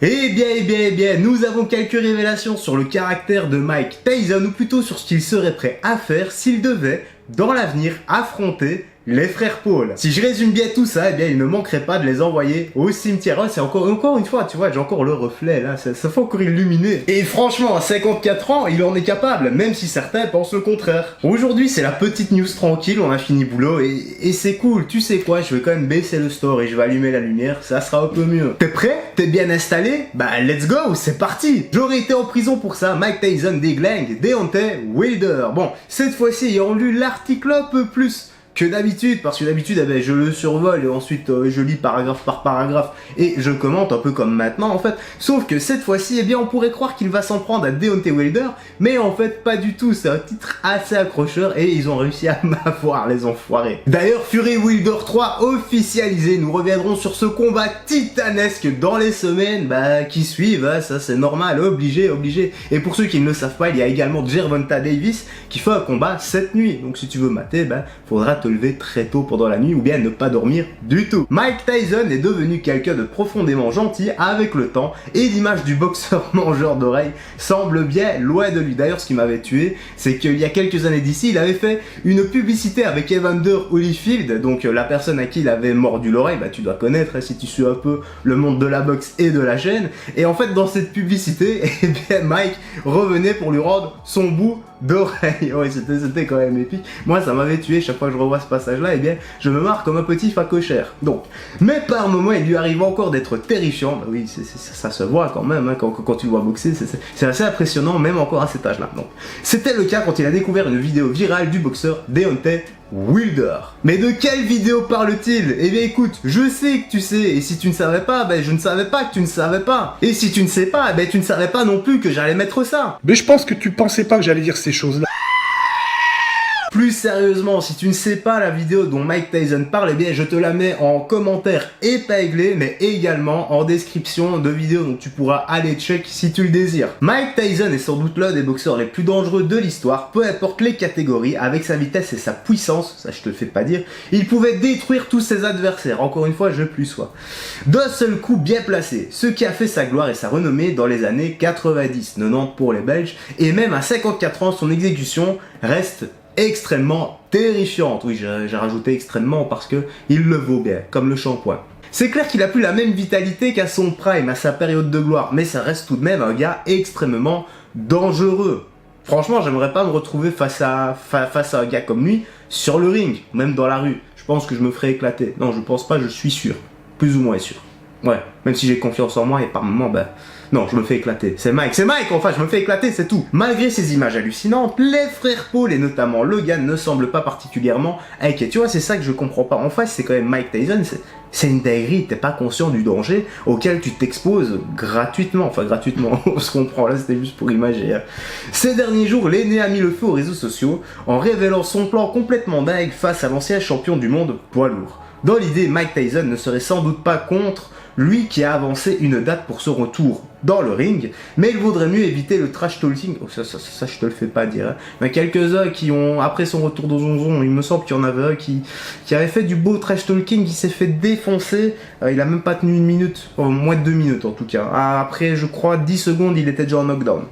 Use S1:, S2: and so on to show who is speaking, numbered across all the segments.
S1: Eh bien, nous avons quelques révélations sur le caractère de Mike Tyson, ou plutôt sur ce qu'il serait prêt à faire s'il devait, dans l'avenir, affronter les frères Paul. Si je résume bien tout ça, eh bien, il ne manquerait pas de les envoyer au cimetière. Oh, c'est encore une fois, tu vois, j'ai encore le reflet, là, ça fait encore illuminer. Et franchement, à 54 ans, il en est capable, même si certains pensent le contraire. Aujourd'hui, c'est la petite news tranquille, on a fini boulot, et c'est cool. Tu sais quoi, je vais quand même baisser le store et je vais allumer la lumière, ça sera un peu mieux. T'es prêt? T'es bien installé? Bah, let's go, c'est parti! J'aurais été en prison pour ça, Mike Tyson déglingue Deontay Wilder. Bon, cette fois-ci, ayant lu l'article un peu plus que d'habitude, parce que d'habitude eh ben, je le survole et ensuite je lis paragraphe par paragraphe et je commente un peu comme maintenant en fait, sauf que cette fois-ci eh bien on pourrait croire qu'il va s'en prendre à Deontay Wilder, mais en fait pas du tout, c'est un titre assez accrocheur et ils ont réussi à m'avoir les enfoirés. D'ailleurs Fury Wilder 3 officialisé, nous reviendrons sur ce combat titanesque dans les semaines qui suivent, hein, ça c'est normal, obligé, et pour ceux qui ne le savent pas, il y a également Gervonta Davis qui fait un combat cette nuit, donc si tu veux mater, faudra te lever très tôt pendant la nuit ou bien ne pas dormir du tout. Mike Tyson est devenu quelqu'un de profondément gentil avec le temps et l'image du boxeur mangeur d'oreilles semble bien loin de lui. D'ailleurs, ce qui m'avait tué, c'est qu'il y a quelques années d'ici, il avait fait une publicité avec Evander Holyfield, donc la personne à qui il avait mordu l'oreille, tu dois connaître hein, si tu suis un peu le monde de la boxe et de la chaîne. Et en fait, dans cette publicité, eh bien, Mike revenait pour lui rendre son bout d'oreille. Ouais, c'était quand même épique. Moi, ça m'avait tué chaque fois que je revois ce passage-là, eh bien, je me marre comme un petit facochère. Donc, mais par moments, il lui arrive encore d'être terrifiant. Oui, ça se voit quand même, hein, quand tu le vois boxer, c'est assez impressionnant, même encore à cet âge-là. Donc, c'était le cas quand il a découvert une vidéo virale du boxeur Deontay Wilder. Mais de quelle vidéo parle-t-il? Eh bien écoute, je sais que tu sais, et si tu ne savais pas, je ne savais pas que tu ne savais pas. Et si tu ne sais pas, tu ne savais pas non plus que j'allais mettre ça.
S2: Mais je pense que tu pensais pas que j'allais dire ces choses-là.
S1: Plus sérieusement, si tu ne sais pas la vidéo dont Mike Tyson parle, eh bien je te la mets en commentaire épinglé, mais également en description de vidéo, donc tu pourras aller check si tu le désires. Mike Tyson est sans doute l'un des boxeurs les plus dangereux de l'histoire, peu importe les catégories, avec sa vitesse et sa puissance, ça je te le fais pas dire, il pouvait détruire tous ses adversaires, encore une fois je plus sois. D'un seul coup bien placé, ce qui a fait sa gloire et sa renommée dans les années 90, 90 pour les Belges, et même à 54 ans, son exécution reste extrêmement terrifiante. Oui, j'ai rajouté extrêmement parce que il le vaut bien, comme le shampoing. C'est clair qu'il a plus la même vitalité qu'à son prime, à sa période de gloire, mais ça reste tout de même un gars extrêmement dangereux. Franchement, j'aimerais pas me retrouver face à un gars comme lui sur le ring, même dans la rue. Je pense que je me ferais éclater. Non, je pense pas, je suis sûr. Plus ou moins sûr. Ouais, même si j'ai confiance en moi et par moments, non, je me fais éclater. C'est Mike, enfin, je me fais éclater, c'est tout. Malgré ces images hallucinantes, les frères Paul et notamment Logan ne semblent pas particulièrement inquiets. Tu vois, c'est ça que je comprends pas. En face, c'est quand même Mike Tyson, c'est une dinguerie, t'es pas conscient du danger auquel tu t'exposes gratuitement. Enfin, gratuitement, on se comprend, là, c'était juste pour imager. Ces derniers jours, l'aîné a mis le feu aux réseaux sociaux en révélant son plan complètement dingue face à l'ancien champion du monde poids lourd. Dans l'idée, Mike Tyson ne serait sans doute pas contre lui qui a avancé une date pour ce retour dans le ring, mais il vaudrait mieux éviter le trash talking. Oh, ça je te le fais pas dire. Hein. Mais quelques-uns qui ont, après son retour dans Zonzon, il me semble qu'il y en avait un qui avait fait du beau trash talking, qui s'est fait défoncer. Il a même pas tenu une minute, moins de 2 minutes en tout cas. Après, je crois, 10 secondes, il était déjà en knockdown.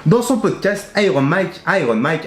S1: Dans son podcast, Iron Mike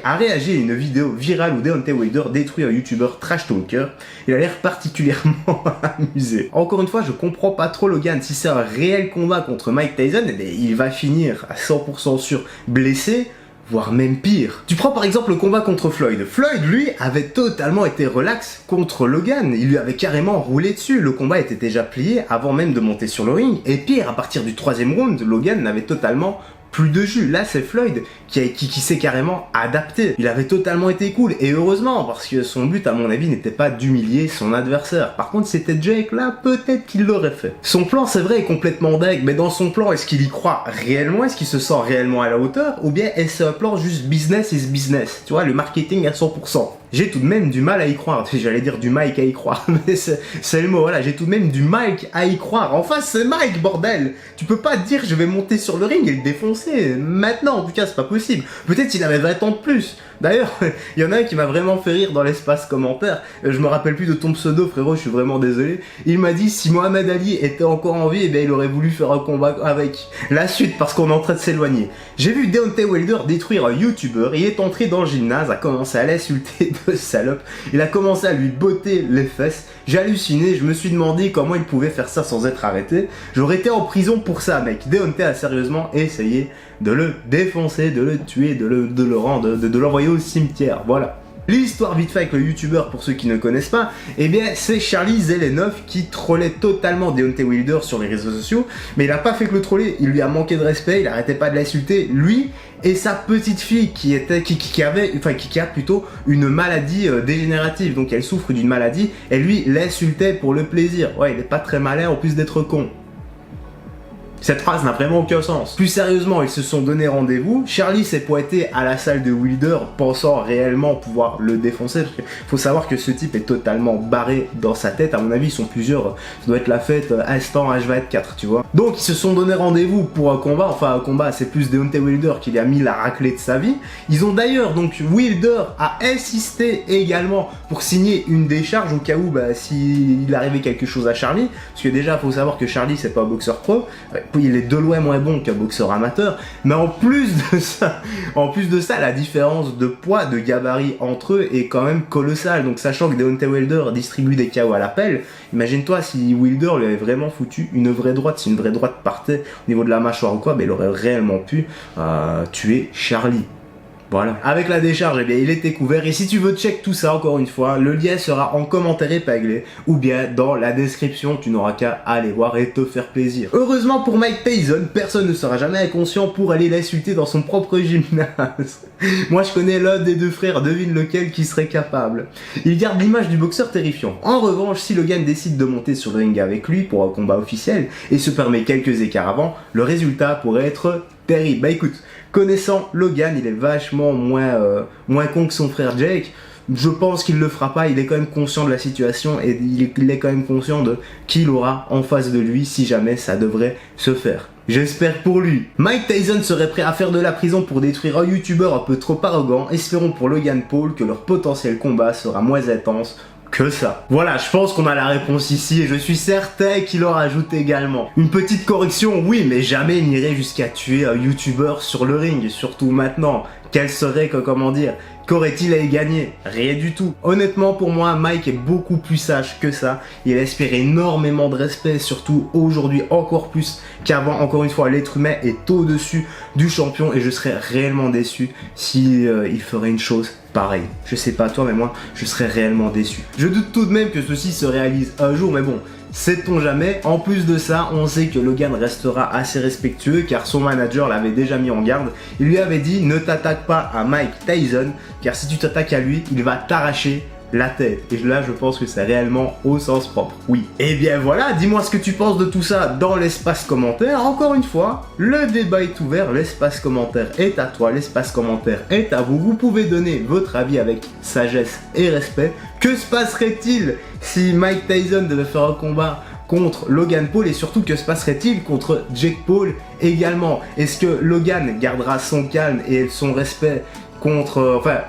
S1: a réagi à une vidéo virale où Deontay Wilder détruit un youtubeur trash talker. Il a l'air particulièrement amusé. Encore une fois, je comprends pas trop Logan. Si c'est un réel combat contre Mike Tyson, il va finir à 100% sûr blessé, voire même pire. Tu prends par exemple le combat contre Floyd. Floyd, lui, avait totalement été relax contre Logan. Il lui avait carrément roulé dessus. Le combat était déjà plié avant même de monter sur le ring. Et pire, à partir du 3e round, Logan n'avait totalement plus de jus. Là, c'est Floyd qui s'est carrément adapté. Il avait totalement été cool, et heureusement, parce que son but, à mon avis, n'était pas d'humilier son adversaire. Par contre, c'était Jake, là, peut-être qu'il l'aurait fait. Son plan, c'est vrai, est complètement dingue, mais dans son plan, est-ce qu'il y croit réellement? Est-ce qu'il se sent réellement à la hauteur? Ou bien est-ce un plan juste business is business? Tu vois, le marketing à 100%? J'ai tout de même du mal à y croire. J'allais dire du Mike à y croire, mais c'est le mot. Voilà, j'ai tout de même du Mike à y croire. Enfin, c'est Mike, bordel. Tu peux pas dire je vais monter sur le ring et le défoncer. Maintenant, en tout cas, c'est pas possible. Peut-être qu'il avait 20 ans de plus. D'ailleurs, il y en a un qui m'a vraiment fait rire dans l'espace commentaire. Je me rappelle plus de ton pseudo, frérot, je suis vraiment désolé. Il m'a dit si Mohamed Ali était encore en vie, eh bien, il aurait voulu faire un combat avec. La suite, parce qu'on est en train de s'éloigner. J'ai vu Deontay Wilder détruire un YouTuber. Il est entré dans le gymnase, a commencé à l'insulter de salope. Il a commencé à lui botter les fesses. J'ai halluciné, je me suis demandé comment il pouvait faire ça sans être arrêté. J'aurais été en prison pour ça, mec. Deontay a sérieusement essayé de le défoncer, de le tuer, de l'envoyer au cimetière, voilà. L'histoire vite fait avec le youtubeur, pour ceux qui ne connaissent pas, eh bien c'est Charlie Zelenov qui trollait totalement Deontay Wilder sur les réseaux sociaux, mais il a pas fait que le troller, il lui a manqué de respect, il arrêtait pas de l'insulter, lui et sa petite fille qui a plutôt une maladie dégénérative, donc elle souffre d'une maladie, et lui l'insultait pour le plaisir. Ouais, il est pas très malin en plus d'être con. Cette phrase n'a vraiment aucun sens. Plus sérieusement, ils se sont donné rendez-vous. Charlie s'est pointé à la salle de Wilder pensant réellement pouvoir le défoncer. Parce qu'il faut savoir que ce type est totalement barré dans sa tête. À mon avis, ils sont plusieurs. Ça doit être la fête instant H24, tu vois. Donc, ils se sont donné rendez-vous pour un combat. Enfin, un combat, c'est plus Deontay Wilder qui lui a mis la raclée de sa vie. Ils ont d'ailleurs, donc, Wilder a insisté également pour signer une décharge au cas où, s'il arrivait quelque chose à Charlie. Parce que déjà, il faut savoir que Charlie, c'est pas un boxeur pro. Il est de loin moins bon qu'un boxeur amateur, mais en plus de ça, la différence de poids, de gabarit entre eux est quand même colossale. Donc sachant que Deontay Wilder distribue des KO à l'appel, imagine-toi si Wilder lui avait vraiment foutu une vraie droite, si une vraie droite partait au niveau de la mâchoire ou quoi, il aurait réellement pu tuer Charlie. Voilà. Avec la décharge, eh bien, il était couvert. Et si tu veux check tout ça, encore une fois, le lien sera en commentaire épinglé ou bien dans la description. Tu n'auras qu'à aller voir et te faire plaisir. Heureusement pour Mike Tyson, personne ne sera jamais inconscient pour aller l'insulter dans son propre gymnase. Moi, je connais l'un des deux frères, devine lequel qui serait capable. Il garde l'image du boxeur terrifiant. En revanche, si Logan décide de monter sur le ring avec lui pour un combat officiel et se permet quelques écarts avant, le résultat pourrait être terrible. Bah écoute, connaissant Logan, il est vachement moins con que son frère Jake. Je pense qu'il le fera pas, il est quand même conscient de la situation et il est quand même conscient de qui il aura en face de lui si jamais ça devrait se faire. J'espère pour lui. Mike Tyson serait prêt à faire de la prison pour détruire un youtubeur un peu trop arrogant. Espérons pour Logan Paul que leur potentiel combat sera moins intense que ça. Voilà, je pense qu'on a la réponse ici et je suis certain qu'il en rajoute également. Une petite correction, oui, mais jamais il n'irait jusqu'à tuer un youtubeur sur le ring, surtout maintenant. Quel serait, comment dire, qu'aurait-il à y gagner? Rien du tout. Honnêtement, pour moi, Mike est beaucoup plus sage que ça. Il inspire énormément de respect, surtout aujourd'hui encore plus qu'avant. Encore une fois, l'être humain est au-dessus du champion et je serais réellement déçu si il ferait une chose pareille. Je sais pas toi, mais moi, je serais réellement déçu. Je doute tout de même que ceci se réalise un jour, mais bon, sait-on jamais. En plus de ça, on sait que Logan restera assez respectueux car son manager l'avait déjà mis en garde. Il lui avait dit ne t'attaque pas à Mike Tyson car si tu t'attaques à lui, il va t'arracher la tête. Et là, je pense que c'est réellement au sens propre. Oui. Et bien voilà, dis-moi ce que tu penses de tout ça dans l'espace commentaire. Encore une fois, le débat est ouvert, l'espace commentaire est à toi, l'espace commentaire est à vous. Vous pouvez donner votre avis avec sagesse et respect. Que se passerait-il si Mike Tyson devait faire un combat contre Logan Paul et surtout que se passerait-il contre Jake Paul également? Est-ce que Logan gardera son calme et son respect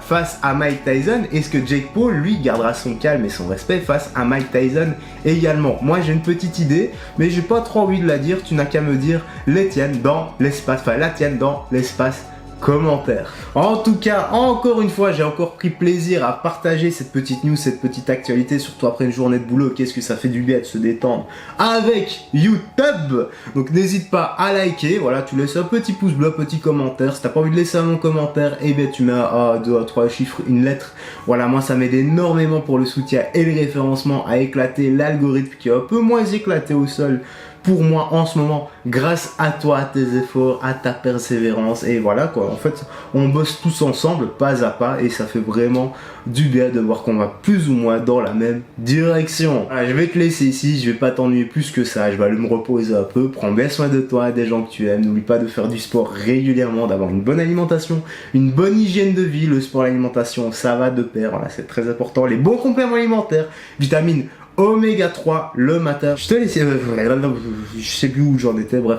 S1: face à Mike Tyson? Est-ce que Jake Paul, lui, gardera son calme et son respect face à Mike Tyson également? Moi, j'ai une petite idée, mais j'ai pas trop envie de la dire. Tu n'as qu'à me dire la tienne dans l'espace commentaire. En tout cas, encore une fois, j'ai encore pris plaisir à partager cette petite news, cette petite actualité, surtout après une journée de boulot. Qu'est-ce que ça fait du bien de se détendre avec YouTube. Donc n'hésite pas à liker, voilà, tu laisses un petit pouce bleu, un petit commentaire. Si t'as pas envie de laisser un commentaire, et bien tu mets un, 2, 3 chiffres, une lettre. Voilà, moi ça m'aide énormément pour le soutien et le référencement à éclater l'algorithme qui est un peu moins éclaté au sol pour moi en ce moment, grâce à toi, à tes efforts, à ta persévérance. Et voilà quoi, en fait, on bosse tous ensemble, pas à pas, et ça fait vraiment du bien de voir qu'on va plus ou moins dans la même direction. Allez, je vais te laisser ici, je vais pas t'ennuyer plus que ça, je vais aller me reposer un peu, prends bien soin de toi, des gens que tu aimes, n'oublie pas de faire du sport régulièrement, d'avoir une bonne alimentation, une bonne hygiène de vie, le sport et l'alimentation, ça va de pair, voilà, c'est très important, les bons compléments alimentaires, vitamines Oméga 3 le matin. Je te laisse, je sais plus où j'en étais, bref.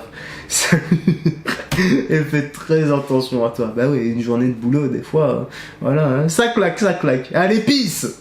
S1: Et fais très attention à toi. Bah oui, une journée de boulot, des fois, voilà, hein. Ça claque, ça claque. Allez, peace!